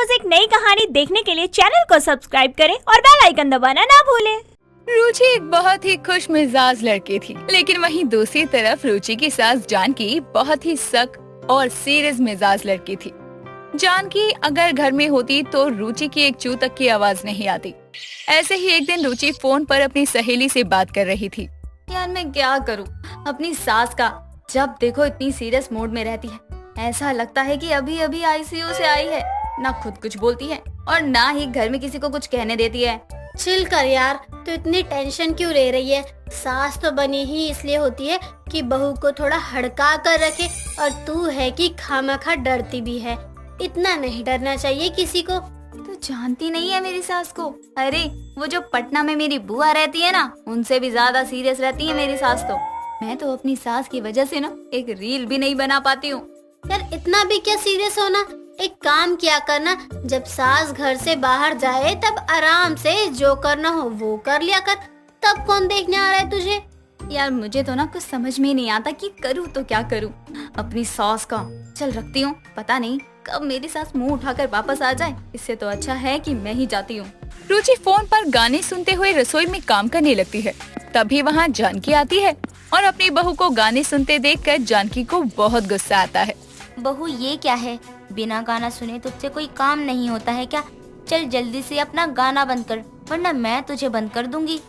रोज एक नई कहानी देखने के लिए चैनल को सब्सक्राइब करें और बेल आइकन दबाना ना भूलें। रुचि एक बहुत ही खुश मिजाज लड़की थी, लेकिन वहीं दूसरी तरफ रुचि की सास जानकी बहुत ही सख्त और सीरियस मिजाज लड़की थी। जानकी अगर घर में होती तो रुचि की एक चू तक की आवाज नहीं आती। ऐसे ही एक दिन रुचि फोन पर अपनी सहेली से बात कर रही थी। यार मैं क्या करूं, अपनी सास का जब देखो इतनी सीरियस मूड में रहती है। ऐसा लगता है कि अभी अभी आईसीयू से आई है। ना खुद कुछ बोलती है और ना ही घर में किसी को कुछ कहने देती है। चिल कर यार, तो इतनी टेंशन क्यों ले रही है। सास तो बनी ही इसलिए होती है कि बहू को थोड़ा हड़का कर रखे, और तू है कि खामखा डरती भी है। इतना नहीं डरना चाहिए किसी को। तू जानती नहीं है मेरी सास को। अरे वो जो पटना में मेरी बुआ रहती है ना, उनसे भी ज्यादा सीरियस रहती है मेरी सास तो। मैं तो अपनी सास की वजह से ना एक रील भी नहीं बना पाती हूँ। यार इतना भी क्या सीरियस होना। एक काम किया करना, जब सास घर से बाहर जाए तब आराम से जो करना हो वो कर लिया कर। तब कौन देखने आ रहा है तुझे। यार मुझे तो ना कुछ समझ में नहीं आता कि करूँ तो क्या करूँ अपनी सास का। चल रखती हूँ, पता नहीं कब मेरी सास मुंह उठाकर वापस आ जाए। इससे तो अच्छा है कि मैं ही जाती हूँ। रुचि फोन पर गाने सुनते हुए रसोई में काम करने लगती है। तभी वहाँ जानकी आती है और अपनी बहू को गाने सुनते देखकर जानकी को बहुत गुस्सा आता है। बहू ये क्या है, बिना गाना सुने तुझसे कोई काम नहीं होता है क्या। चल जल्दी से अपना गाना बंद कर, वरना मैं तुझे बंद कर दूंगी।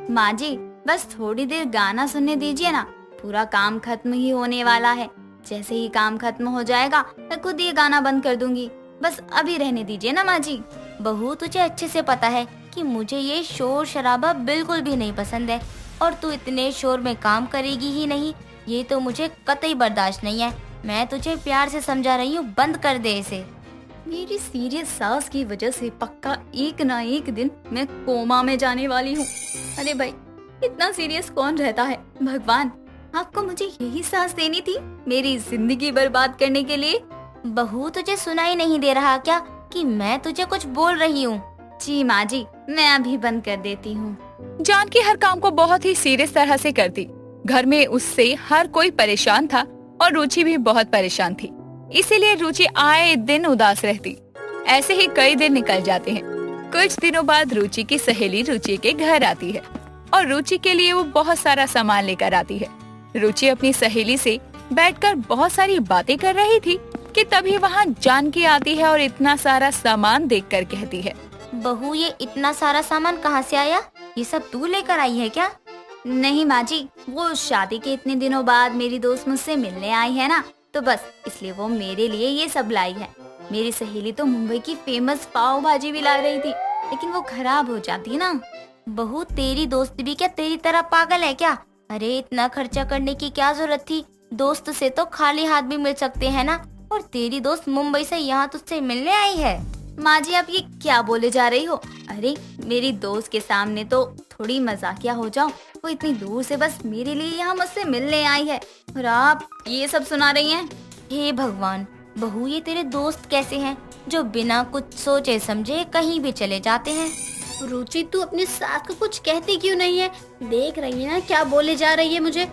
माँ जी बस थोड़ी देर गाना सुनने दीजिए ना, पूरा काम खत्म ही होने वाला है। जैसे ही काम खत्म हो जाएगा मैं खुद ये गाना बंद कर दूंगी। बस अभी रहने दीजिए ना माँ जी। बहू तुझे अच्छे से पता है कि मुझे ये शोर शराबा बिल्कुल भी नहीं पसंद है, और तू इतने शोर में काम करेगी ही नहीं, ये तो मुझे कतई बर्दाश्त नहीं है। मैं तुझे प्यार से समझा रही हूँ, बंद कर दे इसे। मेरी सीरियस सास की वजह से पक्का एक ना एक दिन मैं कोमा में जाने वाली हूँ। अरे भाई इतना सीरियस कौन रहता है। भगवान आपको मुझे यही सास देनी थी मेरी जिंदगी बर्बाद करने के लिए। बहू तुझे सुनाई नहीं दे रहा क्या कि मैं तुझे कुछ बोल रही हूँ। जी माँ जी, मैं अभी बंद कर देती हूँ। जानकी हर काम को बहुत ही सीरियस तरह से करती। घर में उससे हर कोई परेशान था और रुचि भी बहुत परेशान थी। इसीलिए रुचि आए दिन उदास रहती। ऐसे ही कई दिन निकल जाते हैं। कुछ दिनों बाद रुचि की सहेली रुचि के घर आती है और रुचि के लिए वो बहुत सारा सामान लेकर आती है। रुचि अपनी सहेली से बैठकर बहुत सारी बातें कर रही थी कि तभी वहाँ जानकी आती है और इतना सारा सामान देखकर कहती है, बहू ये इतना सारा सामान कहाँ से आया, ये सब तू लेकर आई है क्या। नहीं माँ जी, वो शादी के इतने दिनों बाद मेरी दोस्त मुझसे मिलने आई है ना, तो बस इसलिए वो मेरे लिए ये सब लाई है। मेरी सहेली तो मुंबई की फेमस पाव भाजी भी ला रही थी, लेकिन वो खराब हो जाती ना। बहू तेरी दोस्त भी क्या तेरी तरह पागल है क्या। अरे इतना खर्चा करने की क्या जरूरत थी, दोस्त से तो खाली हाथ भी मिल सकते हैं ना, और तेरी दोस्त मुंबई से यहाँ तुझसे मिलने आई है। माँ जी आप ये क्या बोले जा रही हो। अरे मेरी दोस्त के सामने तो थोड़ी मजाकिया हो जाओ। वो इतनी दूर से बस मेरे लिए यहाँ मुझसे मिलने आई है और आप ये सब सुना रही हैं। हे भगवान, बहू ये तेरे दोस्त कैसे हैं जो बिना कुछ सोचे समझे कहीं भी चले जाते हैं। रुचि तू अपनी सास को कुछ कहती क्यों नहीं है। देख रही है ना क्या बोले जा रही है मुझे।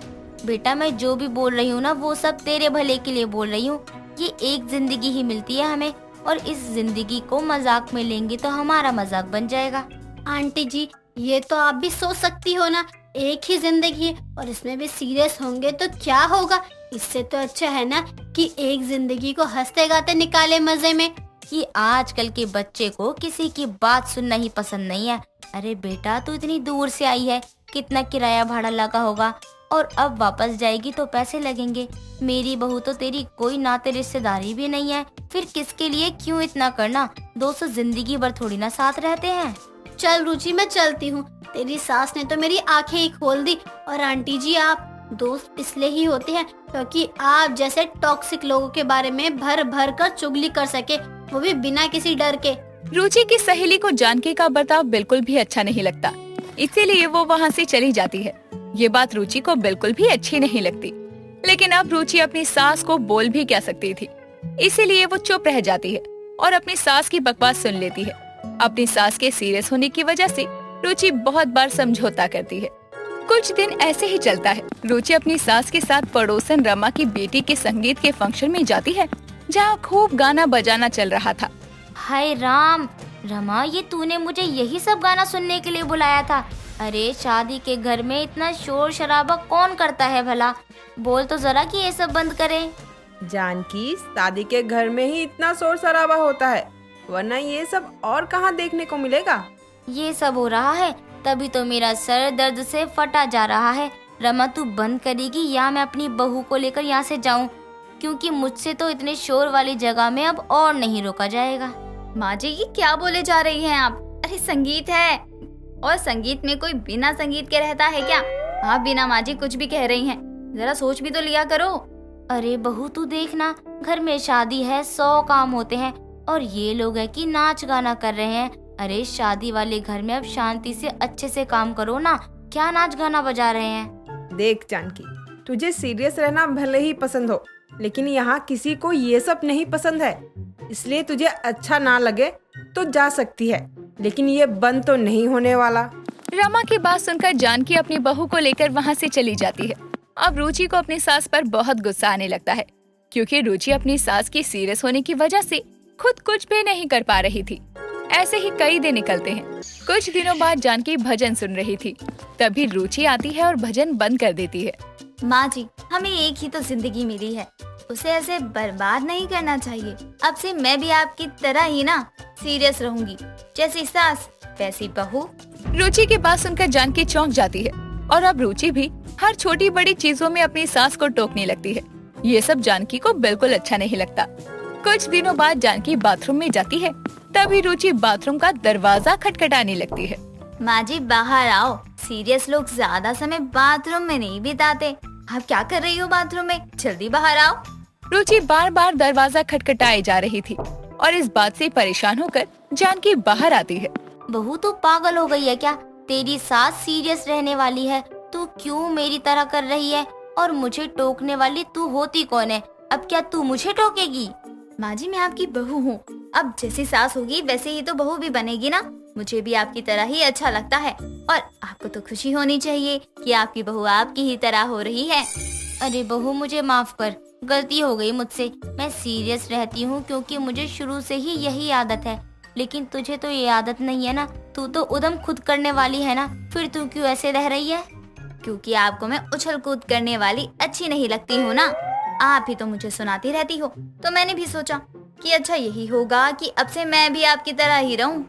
बेटा मैं जो भी बोल रही हूँ ना वो सब तेरे भले के लिए बोल रही हूँ। ये एक जिंदगी ही मिलती है हमें, और इस जिंदगी को मजाक में लेंगे तो हमारा मजाक बन जाएगा। आंटी जी ये तो आप भी सोच सकती हो ना, एक ही जिंदगी है और इसमें भी सीरियस होंगे तो क्या होगा। इससे तो अच्छा है ना कि एक जिंदगी को हंसते गाते निकाले मजे में। कि आजकल के बच्चे को किसी की बात सुनना ही पसंद नहीं है। अरे बेटा तू इतनी दूर से आई है, कितना किराया भाड़ा लगा होगा, और अब वापस जाएगी तो पैसे लगेंगे। मेरी बहू तो तेरी कोई नाते रिश्तेदारी भी नहीं है, फिर किसके लिए क्यों इतना करना। दोस्त जिंदगी भर थोड़ी ना साथ रहते हैं। चल रुचि मैं चलती हूँ, तेरी सास ने तो मेरी आंखें ही खोल दी। और आंटी जी आप दोस्त इसलिए ही होते हैं क्योंकि आप जैसे टॉक्सिक लोगों के बारे में भर भर कर चुगली कर सके, वो भी बिना किसी डर के। रुचि की सहेली को जानकी का बर्ताव बिल्कुल भी अच्छा नहीं लगता, इसीलिए वो वहाँ से चली जाती है। ये बात रुचि को बिल्कुल भी अच्छी नहीं लगती, लेकिन अब रुचि अपनी सास को बोल भी क्या सकती थी। इसीलिए वो चुप रह जाती है और अपनी सास की बकवास सुन लेती है। अपनी सास के सीरियस होने की वजह से रुचि बहुत बार समझौता करती है। कुछ दिन ऐसे ही चलता है। रुचि अपनी सास के साथ पड़ोसन रमा की बेटी के संगीत के फंक्शन में जाती है, जहाँ खूब गाना बजाना चल रहा था। हाय राम, रमा ये तूने मुझे यही सब गाना सुनने के लिए बुलाया था? अरे शादी के घर में इतना शोर शराबा कौन करता है भला? बोल तो जरा कि ये सब बंद करें। जानकी, शादी के घर में ही इतना शोर शराबा होता है, वरना ये सब और कहाँ देखने को मिलेगा। ये सब हो रहा है तभी तो मेरा सर दर्द से फटा जा रहा है। रमा तू बंद करेगी या मैं अपनी बहू को लेकर यहाँ से जाऊँ, क्योंकि मुझसे तो इतने शोर वाली जगह में अब और नहीं रोका जाएगा। माँ जी ये क्या बोले जा रही हैं आप? अरे संगीत है, और संगीत में कोई बिना संगीत के रहता है क्या? आप बिना माँ जी कुछ भी कह रही हैं, जरा सोच भी तो लिया करो। अरे बहू तू देखना, घर में शादी है, 100 काम होते हैं और ये लोग है कि नाच गाना कर रहे हैं। अरे शादी वाले घर में अब शांति से अच्छे से काम करो ना, क्या नाच गाना बजा रहे हैं? देख जानकी, तुझे सीरियस रहना भले ही पसंद हो, लेकिन यहाँ किसी को ये सब नहीं पसंद है, इसलिए तुझे अच्छा ना लगे तो जा सकती है, लेकिन ये बंद तो नहीं होने वाला। रमा की बात सुनकर जानकी अपनी बहू को लेकर वहाँ से चली जाती है। अब रुचि को अपनी सास पर बहुत गुस्सा आने लगता है, क्योंकि रुचि अपनी सास की सीरियस होने की वजह से खुद कुछ भी नहीं कर पा रही थी। ऐसे ही कई दिन निकलते हैं। कुछ दिनों बाद जानकी भजन सुन रही थी, तभी रुचि आती है और भजन बंद कर देती है। माँ जी हमें एक ही तो जिंदगी मिली है, उसे ऐसे बर्बाद नहीं करना चाहिए। अब से मैं भी आपकी तरह ही ना सीरियस रहूंगी, जैसी सास वैसी बहू। रुचि की बात सुनकर जानकी चौंक जाती है और अब रुचि भी हर छोटी बड़ी चीजों में अपनी सास को टोकने लगती है। ये सब जानकी को बिल्कुल अच्छा नहीं लगता। कुछ दिनों बाद जानकी बाथरूम में जाती है, तभी रुचि बाथरूम का दरवाजा खटखटाने लगती है। माँ जी बाहर आओ, सीरियस लोग ज्यादा समय बाथरूम में नहीं बिताते। आप क्या कर रही हो बाथरूम में? जल्दी बाहर आओ। रुचि बार बार दरवाजा खटखटाए जा रही थी और इस बात से परेशान होकर जानकी बाहर आती है। बहू तू पागल हो गई है क्या? तेरी सास सीरियस रहने वाली है, तू क्यों मेरी तरह कर रही है? और मुझे टोकने वाली तू होती कौन है? अब क्या तू मुझे टोकेगी? माँ जी मैं आपकी बहू हूँ, अब जैसी सास होगी वैसे ही तो बहू भी बनेगी ना। मुझे भी आपकी तरह ही अच्छा लगता है, और आपको तो खुशी होनी चाहिए कि आपकी बहू आपकी ही तरह हो रही है। अरे बहू मुझे माफ कर, गलती हो गई मुझसे। मैं सीरियस रहती हूँ क्योंकि मुझे शुरू से ही यही आदत है, लेकिन तुझे तो ये आदत नहीं है ना, तू तो उद्यम खुद करने वाली है ना, फिर तू क्यों ऐसे रह रही है? क्योंकि आपको मैं उछल कूद करने वाली अच्छी नहीं लगती हूँ ना। आप ही तो मुझे सुनाती रहती हो, तो मैंने भी सोचा कि अच्छा यही होगा कि अब से मैं भी आपकी तरह ही रहूं।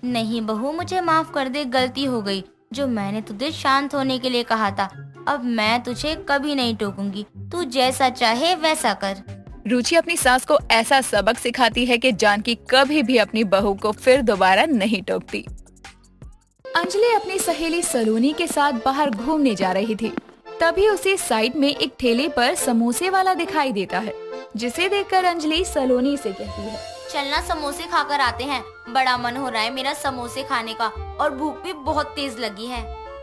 नहीं बहू मुझे माफ कर दे, गलती हो गई। जो मैंने तुझे शांत होने के लिए कहा था, अब मैं तुझे कभी नहीं टोकूंगी, तू जैसा चाहे वैसा कर। रुचि अपनी सास को ऐसा सबक सिखाती है कि जानकी कभी भी अपनी बहू को फिर दोबारा नहीं टोकती। अंजलि अपनी सहेली सलोनी के साथ बाहर घूमने जा रही थी, तभी उसे साइड में एक ठेले पर समोसे वाला दिखाई देता है, जिसे देखकर अंजलि सलोनी से कहती है, चलना समोसे खाकर आते हैं, बड़ा मन हो रहा है मेरा समोसे खाने का और भूख भी बहुत तेज लगी है।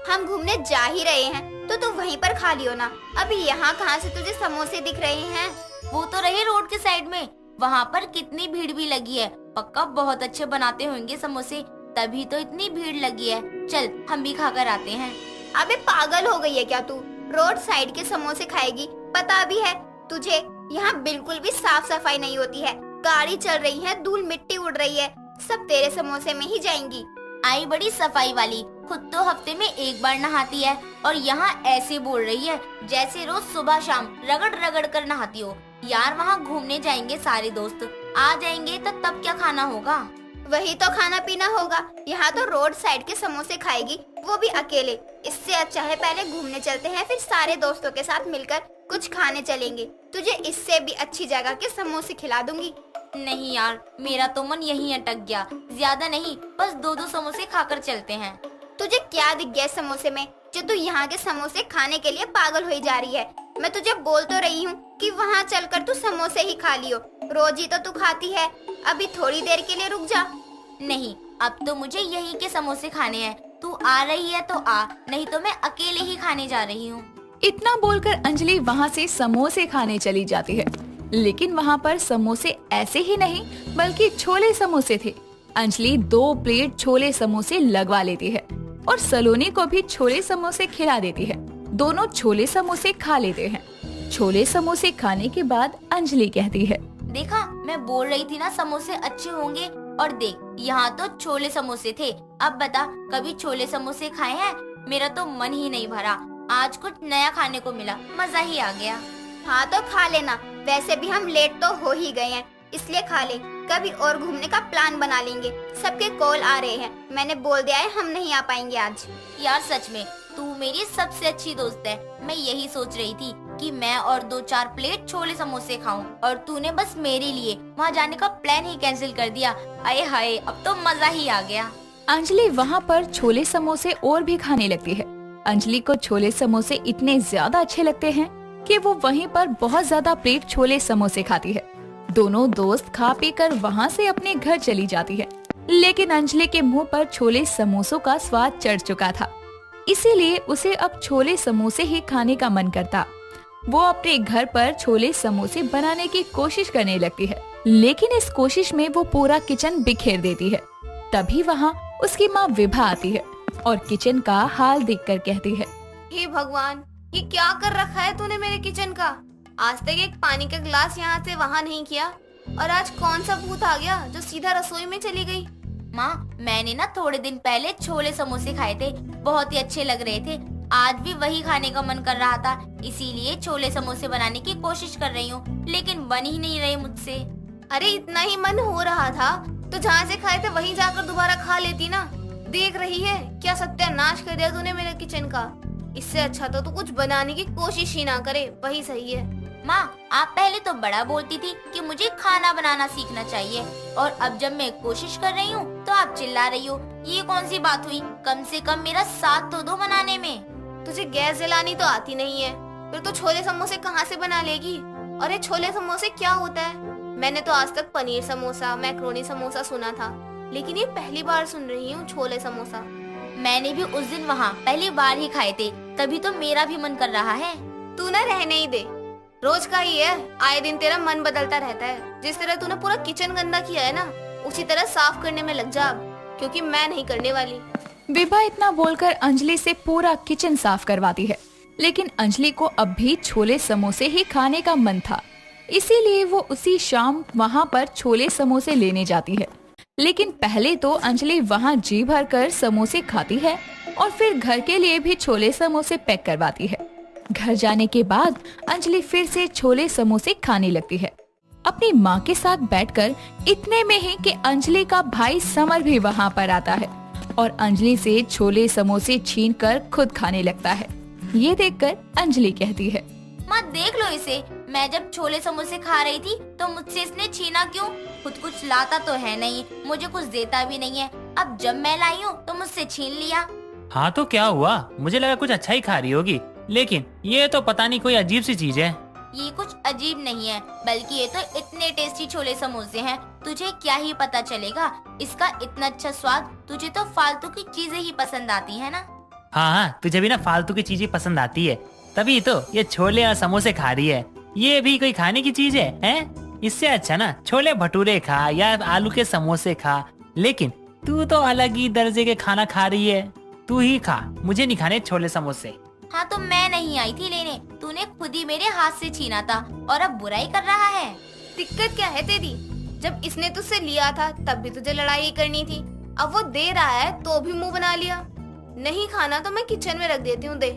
हम घूमने जा ही रहे हैं तो तू वहीं पर खा लियो ना। अभी यहाँ कहाँ से तुझे समोसे दिख रहे हैं? वो तो रहे रोड के साइड में, वहाँ पर कितनी भीड़ भी लगी है, पक्का बहुत अच्छे बनाते होंगे समोसे, तभी तो इतनी भीड़ लगी है। चल हम भी खाकर आते हैं। अबे पागल हो गई है क्या तू? रोड साइड के समोसे खाएगी? पता भी है तुझे यहाँ बिल्कुल भी साफ सफाई नहीं होती है, गाड़ी चल रही है, धूल मिट्टी उड़ रही है, सब तेरे समोसे में ही जाएंगी। आई बड़ी सफाई वाली, खुद तो हफ्ते में एक बार नहाती है और यहाँ ऐसे बोल रही है जैसे रोज सुबह शाम रगड़ रगड़ कर नहाती हो। यार वहाँ घूमने जाएंगे सारे दोस्त, आ जाएंगे तो तब क्या खाना होगा? वही तो खाना पीना होगा। यहाँ तो रोड साइड के समोसे खाएगी, वो भी अकेले। इससे अच्छा है पहले घूमने चलते हैं, फिर सारे दोस्तों के साथ मिलकर कुछ खाने चलेंगे। तुझे इससे भी अच्छी जगह के समोसे खिला दूंगी। नहीं यार, मेरा तो मन यहीं अटक गया, ज्यादा नहीं बस 2-2 समोसे खाकर चलते हैं। तुझे क्या दिख गया समोसे में जो तू यहाँ के समोसे खाने के लिए पागल हो जा रही है? मैं तुझे बोल तो रही हूँ कि वहाँ चलकर तू समोसे ही खा लियो, रोज ही तो तू खाती है, अभी थोड़ी देर के लिए रुक जा। नहीं, अब तो मुझे यहीं के समोसे खाने हैं, तू आ रही है तो आ, नहीं तो मैं अकेले ही खाने जा रही हूँ। इतना बोलकर अंजलि वहाँ से समोसे खाने चली जाती है, लेकिन वहाँ पर समोसे ऐसे ही नहीं बल्कि छोले समोसे थे। अंजलि 2 प्लेट छोले समोसे लगवा लेती है और सलोनी को भी छोले समोसे खिला देती है। दोनों छोले समोसे खा लेते हैं। छोले समोसे खाने के बाद अंजलि कहती है, देखा मैं बोल रही थी ना समोसे अच्छे होंगे, और देख यहाँ तो छोले समोसे थे। अब बता कभी छोले समोसे खाए हैं? मेरा तो मन ही नहीं भरा। आज कुछ नया खाने को मिला, मजा ही आ गया। हाँ तो खा लेना, वैसे भी हम लेट तो हो ही गए हैं, इसलिए खा ले। कभी और घूमने का प्लान बना लेंगे, सबके कॉल आ रहे हैं। मैंने बोल दिया है हम नहीं आ पाएंगे आज। यार सच में तू मेरी सबसे अच्छी दोस्त है। मैं यही सोच रही थी कि मैं और 2-4 प्लेट छोले समोसे खाऊं और तूने बस मेरे लिए वहाँ जाने का प्लान ही कैंसिल कर दिया। आए हाय, अब तो मजा ही आ गया। अंजलि वहाँ पर छोले समोसे और भी खाने लगती है। अंजलि को छोले समोसे इतने ज्यादा अच्छे लगते हैं कि वो वहीं पर बहुत ज्यादा प्लेट छोले समोसे खाती है। दोनों दोस्त खा पी कर वहाँ से अपने घर चली जाती है। लेकिन अंजलि के मुंह पर छोले समोसों का स्वाद चढ़ चुका था, इसीलिए उसे अब छोले समोसे ही खाने का मन करता। वो अपने घर पर छोले समोसे बनाने की कोशिश करने लगती है, लेकिन इस कोशिश में वो पूरा किचन बिखेर देती है। तभी वहाँ उसकी माँ विभा आती है और किचन का हाल देखकर कहती है, हे भगवान, ये क्या कर रखा है तूने मेरे किचन का? आज तक एक पानी का गिलास यहाँ से वहाँ नहीं किया, और आज कौन सा भूत आ गया जो सीधा रसोई में चली गई? माँ मैंने ना थोड़े दिन पहले छोले समोसे खाए थे, बहुत ही अच्छे लग रहे थे। आज भी वही खाने का मन कर रहा था, इसीलिए छोले समोसे बनाने की कोशिश कर रही हूँ, लेकिन बन ही नहीं रहे मुझसे। अरे इतना ही मन हो रहा था तो जहाँ से खाए थे वहीं जाकर दोबारा खा लेती ना। देख रही है क्या सत्यानाश कर दिया तूने मेरे किचन का। इससे अच्छा तो तू कुछ बनाने की कोशिश ही ना करे, वही सही है। माँ आप पहले तो बड़ा बोलती थी कि मुझे खाना बनाना सीखना चाहिए, और अब जब मैं कोशिश कर रही हूँ तो आप चिल्ला रही हो। ये कौन सी बात हुई? कम से कम मेरा साथ तो दो बनाने में। तुझे गैस जलानी तो आती नहीं है, फिर तो छोले समोसे कहाँ से बना लेगी? और ये छोले समोसे क्या होता है? मैंने तो आज तक पनीर समोसा, मैक्रोनी समोसा सुना था, लेकिन ये पहली बार सुन रही हूँ छोले समोसा। मैंने भी उस दिन वहाँ पहली बार ही खाए थे, तभी तो मेरा भी मन कर रहा है। तू ना रहने ही दे, रोज का ही है, आए दिन तेरा मन बदलता रहता है। जिस तरह तूने पूरा किचन गंदा किया है ना, उसी तरह साफ करने में लग जा, क्योंकि मैं नहीं करने वाली। विभा इतना बोलकर अंजलि से पूरा किचन साफ करवाती है, लेकिन अंजलि को अब भी छोले समोसे ही खाने का मन था, इसीलिए वो उसी शाम वहाँ पर छोले समोसे लेने जाती है। लेकिन पहले तो अंजलि वहाँ जी भर कर समोसे खाती है और फिर घर के लिए भी छोले समोसे पैक करवाती है। घर जाने के बाद अंजलि फिर से छोले समोसे खाने लगती है अपनी माँ के साथ बैठकर। इतने में ही कि अंजलि का भाई समर भी वहाँ पर आता है और अंजलि से छोले समोसे छीनकर खुद खाने लगता है। ये देखकर अंजलि कहती है, माँ देख लो इसे, मैं जब छोले समोसे खा रही थी तो मुझसे इसने छीना क्यों? खुद कुछ लाता तो है नहीं, मुझे कुछ देता भी नहीं है, अब जब मैं लाई हूँ तो मुझसे छीन लिया। हाँ तो क्या हुआ? मुझे लगा कुछ अच्छा ही खा रही होगी, लेकिन ये तो पता नहीं कोई अजीब सी चीज है। ये कुछ अजीब नहीं है, बल्कि ये तो इतने टेस्टी छोले समोसे हैं, तुझे क्या ही पता चलेगा इसका इतना अच्छा स्वाद। तुझे तो फालतू की चीजें ही पसंद आती है ना। हाँ, तुझे भी ना फालतू की चीजें पसंद आती है, तभी तो ये छोले और समोसे खा रही है। ये भी कोई खाने की चीज है, हैं? इससे अच्छा ना छोले भटूरे खा या आलू के समोसे खा, लेकिन तू तो अलग ही दर्जे के खाना खा रही है। तू ही खा, मुझे नहीं खाने छोले समोसे। हाँ तो मैं नहीं आई थी लेने, तूने खुद ही मेरे हाथ से छीना था और अब बुराई कर रहा है। दिक्कत क्या है तेरी? जब इसने तुझसे लिया था तब भी तुझे लड़ाई करनी थी, अब वो दे रहा है तो भी मुंह बना लिया। नहीं खाना तो मैं किचन में रख देती हूँ, दे।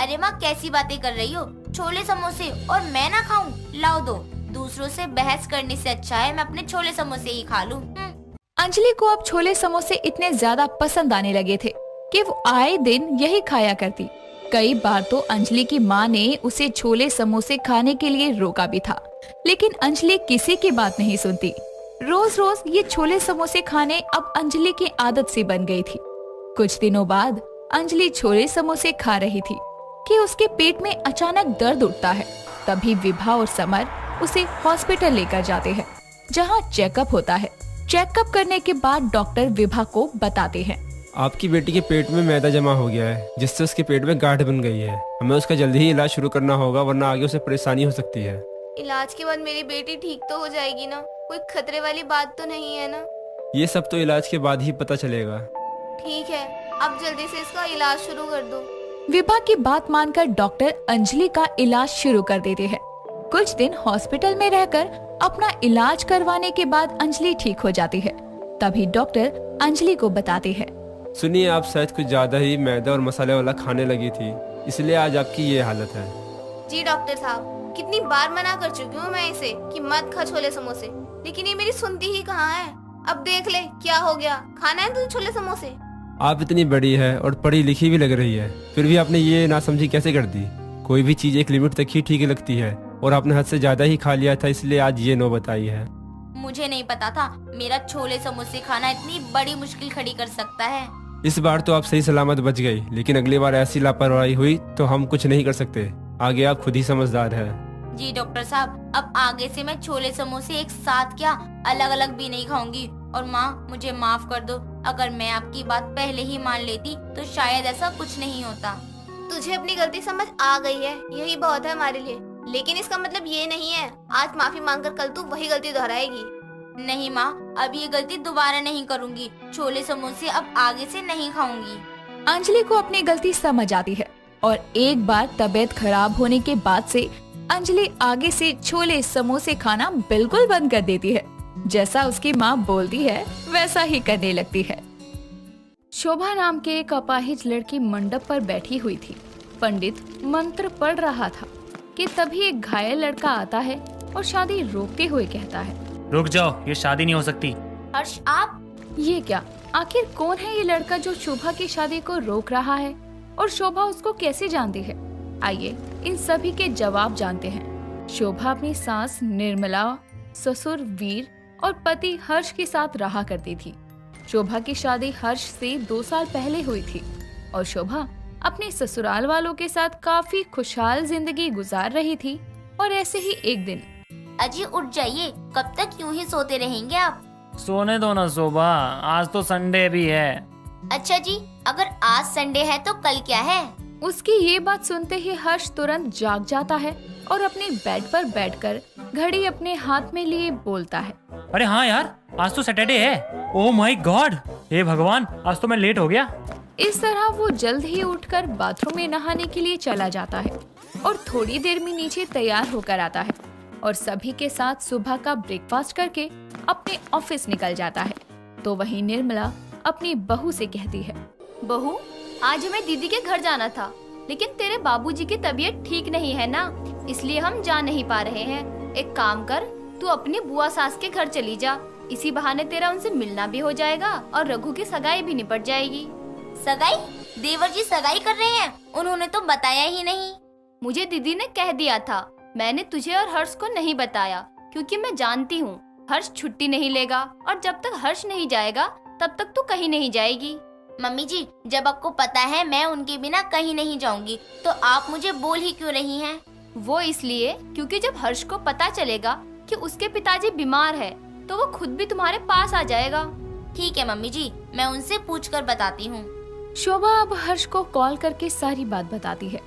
अरे माँ कैसी बातें कर रही हो? छोले समोसे और मैं ना खाऊं? लाओ दो। दूसरों से बहस करने से अच्छा है मैं अपने छोले समोसे ही खा लूं। अंजलि को अब छोले समोसे इतने ज्यादा पसंद आने लगे थे कि वो आए दिन यही खाया करती। कई बार तो अंजलि की माँ ने उसे छोले समोसे खाने के लिए रोका भी था, लेकिन अंजलि किसी की बात नहीं सुनती। रोज रोज ये छोले समोसे खाने अब अंजलि की आदत सी बन गई थी। कुछ दिनों बाद अंजलि छोले समोसे खा रही थी कि उसके पेट में अचानक दर्द उठता है। तभी विभा और समर उसे हॉस्पिटल लेकर जाते हैं, जहां चेकअप होता है। चेकअप करने के बाद डॉक्टर विभा को बताते हैं, आपकी बेटी के पेट में मैदा जमा हो गया है, जिससे उसके पेट में गांठ बन गई है। हमें उसका जल्दी ही इलाज शुरू करना होगा, वरना आगे उसे परेशानी हो सकती है। इलाज के बाद मेरी बेटी ठीक तो हो जाएगी ना? कोई खतरे वाली बात तो नहीं है ना? ये सब तो इलाज के बाद ही पता चलेगा। ठीक है, अब जल्दी से इसका इलाज शुरू कर दो। विभा की बात मानकर डॉक्टर अंजलि का इलाज शुरू कर देते हैं। कुछ दिन हॉस्पिटल में रहकर अपना इलाज करवाने के बाद अंजलि ठीक हो जाती है। तभी डॉक्टर अंजलि को बताते हैं। सुनिए, आप शायद कुछ ज्यादा ही मैदा और मसाले वाला खाने लगी थी, इसलिए आज आपकी ये हालत है। जी डॉक्टर साहब, कितनी बार मना कर चुकी हूँ मैं इसे कि मत खा छोले समोसे, लेकिन ये मेरी सुनती ही कहाँ है। अब देख ले क्या हो गया, खाना है तुझे छोले समोसे? आप इतनी बड़ी है और पढ़ी लिखी भी लग रही है, फिर भी आपने ये ना समझी कैसे कर दी? कोई भी चीज एक लिमिट तक ही ठीक लगती है और आपने हद से ज्यादा ही खा लिया था, इसलिए आज ये नौबत आई है। मुझे नहीं पता था मेरा छोले समोसे खाना इतनी बड़ी मुश्किल खड़ी कर सकता है। इस बार तो आप सही सलामत बच गई, लेकिन अगली बार ऐसी लापरवाही हुई तो हम कुछ नहीं कर सकते। आगे आप खुद ही समझदार है। जी डॉक्टर साहब, अब आगे से मैं छोले समोसे एक साथ क्या अलग अलग भी नहीं खाऊंगी। और माँ, मुझे माफ कर दो, अगर मैं आपकी बात पहले ही मान लेती तो शायद ऐसा कुछ नहीं होता। तुझे अपनी गलती समझ आ गई है, यही बहुत है हमारे लिए। लेकिन इसका मतलब ये नहीं है आज माफी मांगकर कल तू वही गलती दोहराएगी। नहीं माँ, अब ये गलती दोबारा नहीं करूँगी। छोले समोसे अब आगे से नहीं खाऊंगी। अंजलि को अपनी गलती समझ आती है और एक बार तबीयत खराब होने के बाद से अंजलि आगे से छोले समोसे खाना बिल्कुल बंद कर देती है। जैसा उसकी माँ बोलती है वैसा ही करने लगती है। शोभा नाम के एक अपाहिज लड़की मंडप पर बैठी हुई थी। पंडित मंत्र पढ़ रहा था कि तभी एक घायल लड़का आता है और शादी रोकते हुए कहता है, रुक जाओ, ये शादी नहीं हो सकती। हर्ष, आप ये क्या? आखिर कौन है ये लड़का जो शोभा की शादी को रोक रहा है और शोभा उसको कैसे जानती है? आइए इन सभी के जवाब जानते हैं। शोभा अपनी सास निर्मला, ससुर वीर और पति हर्ष के साथ रहा करती थी। शोभा की शादी हर्ष से 2 साल पहले हुई थी और शोभा अपने ससुराल वालों के साथ काफी खुशहाल जिंदगी गुजार रही थी। और ऐसे ही एक दिन, अजी उठ जाइए, कब तक यूं ही सोते रहेंगे आप? सोने दो ना शोभा, आज तो संडे भी है। अच्छा जी, अगर आज संडे है तो कल क्या है? उसकी ये बात सुनते ही हर्ष तुरंत जाग जाता है और अपने बेड पर बैठकर घड़ी अपने हाथ में लिए बोलता है, अरे हाँ यार, आज तो सैटरडे है। ओह माय गॉड, हे भगवान, आज तो मैं लेट हो गया। इस तरह वो जल्द ही उठकर बाथरूम में नहाने के लिए चला जाता है और थोड़ी देर में नीचे तैयार होकर आता है और सभी के साथ सुबह का ब्रेकफास्ट करके अपने ऑफिस निकल जाता है। तो वहीं निर्मला अपनी बहू से कहती है, बहू, आज हमें दीदी के घर जाना था, लेकिन तेरे बाबूजी की तबीयत ठीक नहीं है ना, इसलिए हम जा नहीं पा रहे हैं। एक काम कर, तू अपनी बुआ सास के घर चली जा, इसी बहाने तेरा उनसे मिलना भी हो जाएगा और रघु की सगाई भी निपट जाएगी। सगाई? देवर जी सगाई कर रहे हैं? उन्होंने तो बताया ही नहीं। मुझे दीदी ने कह दिया था, मैंने तुझे और हर्ष को नहीं बताया क्योंकि मैं जानती हूँ हर्ष छुट्टी नहीं लेगा और जब तक हर्ष नहीं जाएगा तब तक तू कहीं नहीं जाएगी। मम्मी जी, जब आपको पता है मैं उनके बिना कहीं नहीं जाऊंगी तो आप मुझे बोल ही क्यों रही हैं? वो इसलिए क्योंकि जब हर्ष को पता चलेगा कि उसके पिताजी बीमार है तो वो खुद भी तुम्हारे पास आ जाएगा। ठीक है मम्मी जी, मैं उनसे पूछकर बताती हूँ। शोभा अब हर्ष को कॉल करके सारी बात बताती है,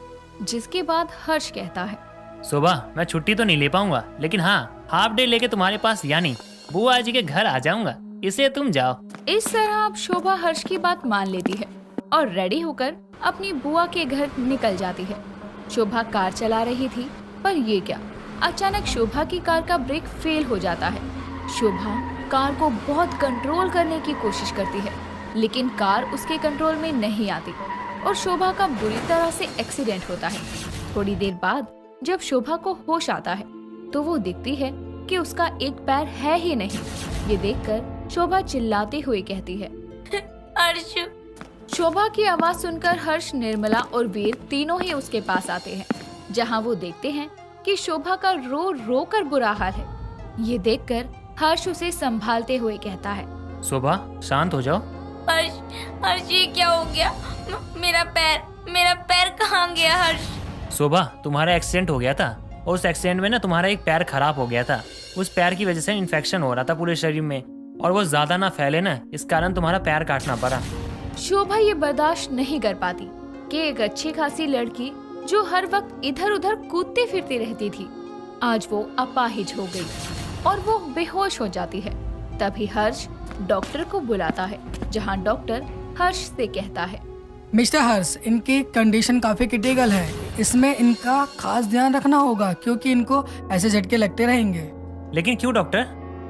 जिसके बाद हर्ष कहता है, शोभा, मैं छुट्टी तो नहीं ले पाऊंगा, लेकिन हाँ, हाफ डे लेके तुम्हारे पास यानी बुआ जी के घर आ जाऊंगा, इससे तुम जाओ। इस तरह अब शोभा हर्ष की बात मान लेती है और रेडी होकर अपनी बुआ के घर निकल जाती है। शोभा कार चला रही थी, पर ये क्या, अचानक शोभा की कार का ब्रेक फेल हो जाता है। शोभा कार को बहुत कंट्रोल करने की कोशिश करती है, लेकिन कार उसके कंट्रोल में नहीं आती और शोभा का बुरी तरह से एक्सीडेंट होता है। थोड़ी देर बाद जब शोभा को होश आता है तो वो देखती है कि उसका एक पैर है ही नहीं। ये देखकर शोभा चिल्लाते हुए कहती है, हर्ष। शोभा की आवाज सुनकर हर्ष, निर्मला और वीर तीनों ही उसके पास आते हैं, जहां वो देखते हैं कि शोभा का रो रो कर बुरा हाल है। ये देखकर हर्ष उसे संभालते हुए कहता है, शोभा शांत हो जाओ। हर्ष, हर्ष ये क्या हो गया? मेरा पैर कहाँ गया हर्ष? शोभा, तुम्हारा एक्सीडेंट हो गया था और उस एक्सीडेंट में ना तुम्हारा एक पैर खराब हो गया था। उस पैर की वजह से इन्फेक्शन हो रहा था पूरे शरीर में और वो ज्यादा ना फैले ना, इस कारण तुम्हारा पैर काटना पड़ा। शोभा ये बर्दाश्त नहीं कर पाती कि एक अच्छी खासी लड़की जो हर वक्त इधर उधर कूदती फिरती रहती थी, आज वो अपाहिज हो गई और वो बेहोश हो जाती है। तभी हर्ष डॉक्टर को बुलाता है, जहां डॉक्टर हर्ष से कहता है, मिस्टर हर्ष, इनकी कंडीशन काफी क्रिटिकल है, इसमें इनका खास ध्यान रखना होगा क्योंकि इनको ऐसे झटके लगते रहेंगे। लेकिन क्यों डॉक्टर?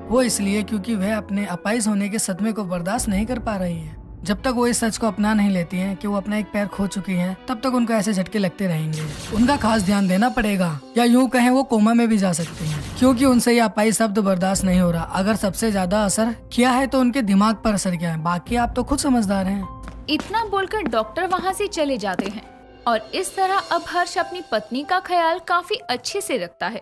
वो इसलिए क्योंकि वह अपने अपाहिज होने के सदमे को बर्दाश्त नहीं कर पा रही हैं। जब तक वो इस सच को अपना नहीं लेती हैं कि वो अपना एक पैर खो चुकी हैं, तब तक उनको ऐसे झटके लगते रहेंगे। उनका खास ध्यान देना पड़ेगा, या यूं कहें वो कोमा में भी जा सकती हैं, क्योंकि उनसे ये अपाहिज शब्द बर्दाश्त नहीं हो रहा। अगर सबसे ज्यादा असर किया है तो उनके दिमाग पर असर किया है, बाकी आप तो खुद समझदार हैं। इतना बोलकर डॉक्टर वहाँ से चले जाते हैं और इस तरह अब हर्ष अपनी पत्नी का ख्याल काफी अच्छे से रखता है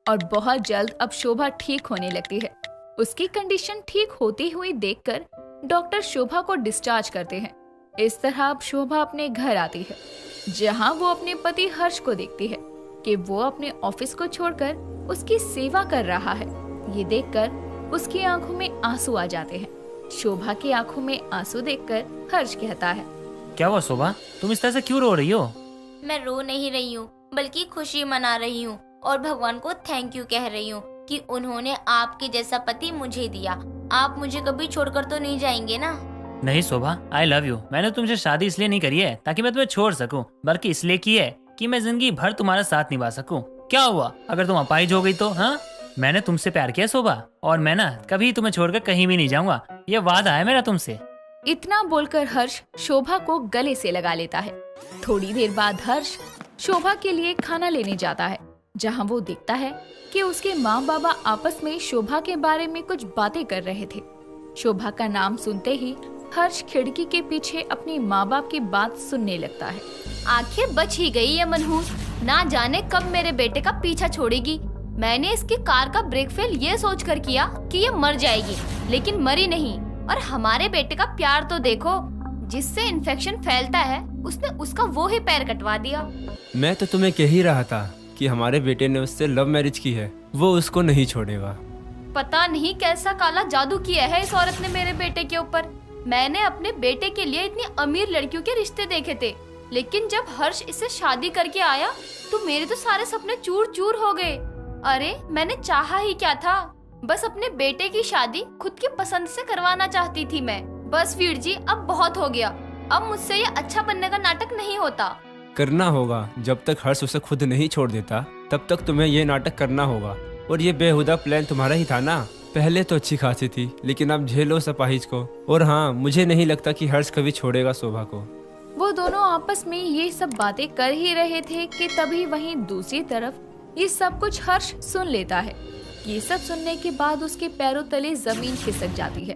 और बहुत जल्द अब शोभा ठीक होने लगती है। उसकी कंडीशन ठीक होती हुई देखकर डॉक्टर शोभा को डिस्चार्ज करते हैं। इस तरह अब शोभा अपने घर आती है, जहां वो अपने पति हर्ष को देखती है कि वो अपने ऑफिस को छोड़कर उसकी सेवा कर रहा है। ये देखकर उसकी आंखों में आंसू आ जाते हैं। शोभा की आंखों में आंसू देखकर हर्ष कहता है, क्या हुआ शोभा, तुम इस तरह से क्यों रो रही हो? मैं रो नहीं रही हूँ, बल्कि खुशी मना रही हूँ और भगवान को थैंक यू कह रही हूँ कि उन्होंने आपके जैसा पति मुझे दिया। आप मुझे कभी छोड़कर तो नहीं जाएंगे ना? नहीं शोभा, आई लव यू। मैंने तुमसे शादी इसलिए नहीं करी है ताकि मैं तुम्हें छोड़ सकूं, बल्कि इसलिए की है कि मैं जिंदगी भर तुम्हारा साथ निभा सकूं। क्या हुआ अगर तुम अपाहिज हो गई तो? हाँ, मैंने तुमसे प्यार किया शोभा, और मैं ना कभी तुम्हें छोड़कर कहीं भी नहीं जाऊंगा, ये वादा है मेरा तुमसे। इतना बोलकर हर्ष शोभा को गले से लगा लेता है। थोड़ी देर बाद हर्ष शोभा के लिए खाना लेने जाता है, जहां वो देखता है कि उसके माँ बाबा आपस में शोभा के बारे में कुछ बातें कर रहे थे। शोभा का नाम सुनते ही हर्ष खिड़की के पीछे अपने माँ बाप की बात सुनने लगता है। आखिर बच ही गई ये मनहूस, ना जाने कब मेरे बेटे का पीछा छोड़ेगी। मैंने इसकी कार का ब्रेक फेल ये सोचकर किया कि ये मर जाएगी, लेकिन मरी नहीं। और हमारे बेटे का प्यार तो देखो, जिससे इन्फेक्शन फैलता है उसने उसका वो ही पैर कटवा दिया। मैं तो तुम्हें कह ही रहा था कि हमारे बेटे ने उससे लव मैरिज की है, वो उसको नहीं छोड़ेगा। पता नहीं कैसा काला जादू किया है इस औरत ने मेरे बेटे के ऊपर। मैंने अपने बेटे के लिए इतनी अमीर लड़कियों के रिश्ते देखे थे, लेकिन जब हर्ष इससे शादी करके आया तो मेरे तो सारे सपने चूर चूर हो गए। अरे मैंने चाहा ही क्या था, बस अपने बेटे की शादी खुद की पसंद से करवाना चाहती थी मैं। बस वीर जी, अब बहुत हो गया। अब मुझसे ये अच्छा बनने का नाटक नहीं होता। करना होगा, जब तक हर्ष उसे खुद नहीं छोड़ देता तब तक तुम्हें ये नाटक करना होगा। और ये बेहुदा प्लान तुम्हारा ही था ना? पहले तो अच्छी खासी थी, लेकिन अब झेलो उस अपाहिज को। और हाँ, मुझे नहीं लगता कि हर्ष कभी छोड़ेगा शोभा को। वो दोनों आपस में ये सब बातें कर ही रहे थे कि तभी वहीं दूसरी तरफ ये सब कुछ हर्ष सुन लेता है। ये सब सुनने के बाद उसके पैरों तले जमीन खिसक जाती है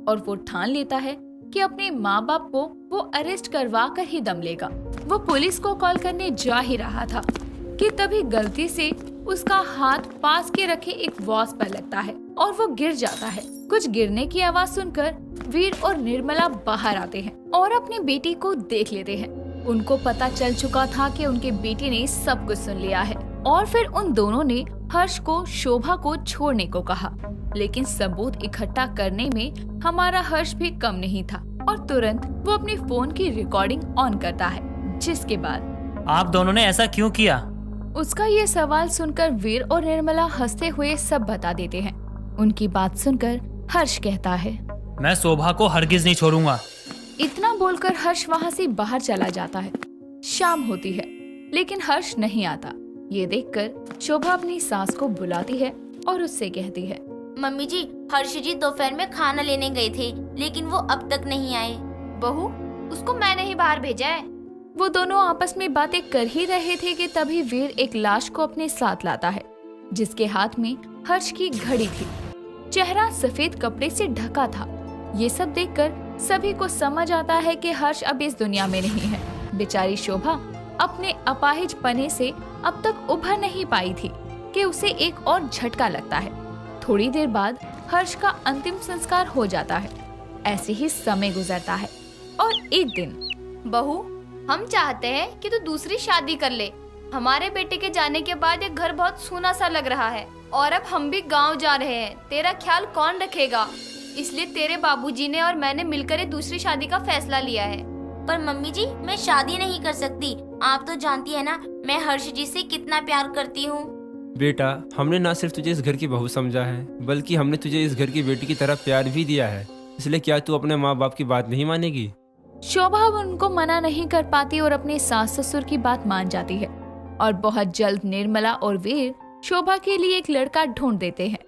और वो ठान लेता है कि अपने माँ बाप को वो अरेस्ट करवा कर ही दम लेगा। वो पुलिस को कॉल करने जा ही रहा था कि तभी गलती से उसका हाथ पास के रखे एक वॉच पर लगता है और वो गिर जाता है। कुछ गिरने की आवाज सुनकर वीर और निर्मला बाहर आते हैं और अपनी बेटी को देख लेते हैं। उनको पता चल चुका था कि उनके बेटी ने सब कुछ सुन लिया है और फिर उन दोनों ने हर्ष को शोभा को छोड़ने को कहा, लेकिन सबूत इकट्ठा करने में हमारा हर्ष भी कम नहीं था और तुरंत वो अपने फोन की रिकॉर्डिंग ऑन करता है। जिसके बाद आप दोनों ने ऐसा क्यों किया? उसका ये सवाल सुनकर वीर और निर्मला हंसते हुए सब बता देते हैं। उनकी बात सुनकर हर्ष कहता है, मैं शोभा को हरगिज नहीं छोड़ूंगा। इतना बोलकर हर्ष वहाँ से बाहर चला जाता है। शाम होती है लेकिन हर्ष नहीं आता। ये देखकर शोभा अपनी सास को बुलाती है और उससे कहती है, मम्मी जी, हर्ष जी दोपहर में खाना लेने गए थे, लेकिन वो अब तक नहीं आए। बहू, उसको मैंने ही बाहर भेजा है। वो दोनों आपस में बातें कर ही रहे थे कि तभी वीर एक लाश को अपने साथ लाता है, जिसके हाथ में हर्ष की घड़ी थी। चेहरा सफेद कपड़े से ढका था। ये सब देखकर सभी को समझ आता है कि हर्ष अब इस दुनिया में नहीं है। बेचारी शोभा अपने अपाहिज पने से अब तक उभर नहीं पाई थी कि उसे एक और झटका लगता है। थोड़ी देर बाद हर्ष का अंतिम संस्कार हो जाता है। ऐसे ही समय गुजरता है और एक दिन, बहू, हम चाहते हैं कि तू दूसरी शादी कर ले। हमारे बेटे के जाने के बाद ये घर बहुत सूना सा लग रहा है और अब हम भी गांव जा रहे हैं। तेरा ख्याल कौन रखेगा? इसलिए तेरे बाबूजी ने और मैंने मिलकर ये दूसरी शादी का फैसला लिया है। पर मम्मी जी, मैं शादी नहीं कर सकती। आप तो जानती है ना मैं हर्ष जी से कितना प्यार करती हूँ। बेटा, हमने ना सिर्फ तुझे इस घर की बहू समझा है, बल्कि हमने तुझे इस घर की बेटी की तरह प्यार भी दिया है। इसलिए क्या तू अपने माँ बाप की बात नहीं मानेगी? शोभा उनको मना नहीं कर पाती और अपने सास ससुर की बात मान जाती है और बहुत जल्द निर्मला और वीर शोभा के लिए एक लड़का ढूंढ देते हैं।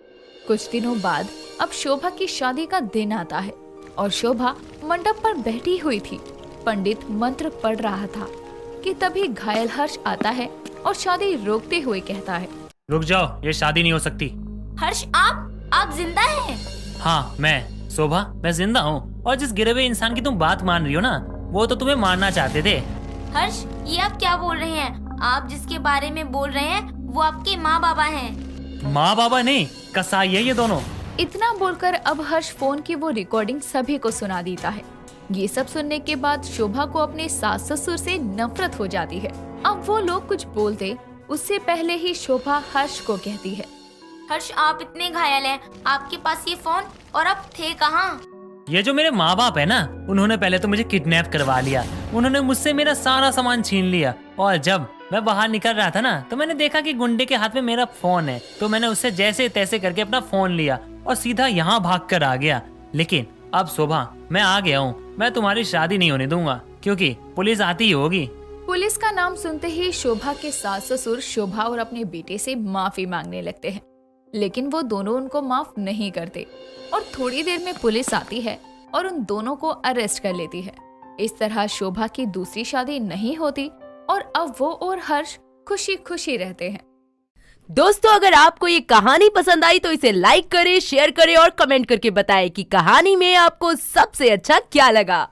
कुछ दिनों बाद अब शोभा की शादी का दिन आता है और शोभा मंडप पर बैठी हुई थी। पंडित मंत्र पढ़ रहा था कि तभी घायल हर्ष आता है और शादी रोकते हुए कहता है, रुक जाओ, ये शादी नहीं हो सकती। हर्ष आप जिंदा हैं? हाँ मैं शोभा, मैं जिंदा हूँ। और जिस गिरे हुए इंसान की तुम बात मान रही हो ना, वो तो तुम्हें मारना चाहते थे। हर्ष ये आप क्या बोल रहे हैं? आप जिसके बारे में बोल रहे हैं वो आपके माँ बाबा हैं। माँ बाबा नहीं, कसाई है ये दोनों। इतना बोलकर अब हर्ष फोन की वो रिकॉर्डिंग सभी को सुना देता है। ये सब सुनने के बाद शोभा को अपने सास ससुर से नफरत हो जाती है। अब वो लोग कुछ बोलते उससे पहले ही शोभा हर्ष को कहती है, हर्ष आप इतने घायल हैं, आपके पास ये फोन और आप थे कहाँ? ये जो मेरे माँ बाप है ना, उन्होंने पहले तो मुझे किडनैप करवा लिया। उन्होंने मुझसे मेरा सारा सामान छीन लिया और जब मैं बाहर निकल रहा था ना, तो मैंने देखा कि गुंडे के हाथ में मेरा फोन है। तो मैंने उससे जैसे तैसे करके अपना फोन लिया और सीधा यहाँ भाग कर आ गया। लेकिन अब शोभा मैं आ गया हूँ, मैं तुम्हारी शादी नहीं होने दूंगा क्योंकि पुलिस आती ही होगी। पुलिस का नाम सुनते ही शोभा के सास ससुर शोभा और अपने बेटे से माफी मांगने लगते हैं, लेकिन वो दोनों उनको माफ नहीं करते और थोड़ी देर में पुलिस आती है और उन दोनों को अरेस्ट कर लेती है। इस तरह शोभा की दूसरी शादी नहीं होती और अब वो और हर्ष खुशी खुशी रहते हैं। दोस्तों अगर आपको ये कहानी पसंद आई तो इसे लाइक करें, शेयर करें और कमेंट करके बताएं कि कहानी में आपको सबसे अच्छा क्या लगा।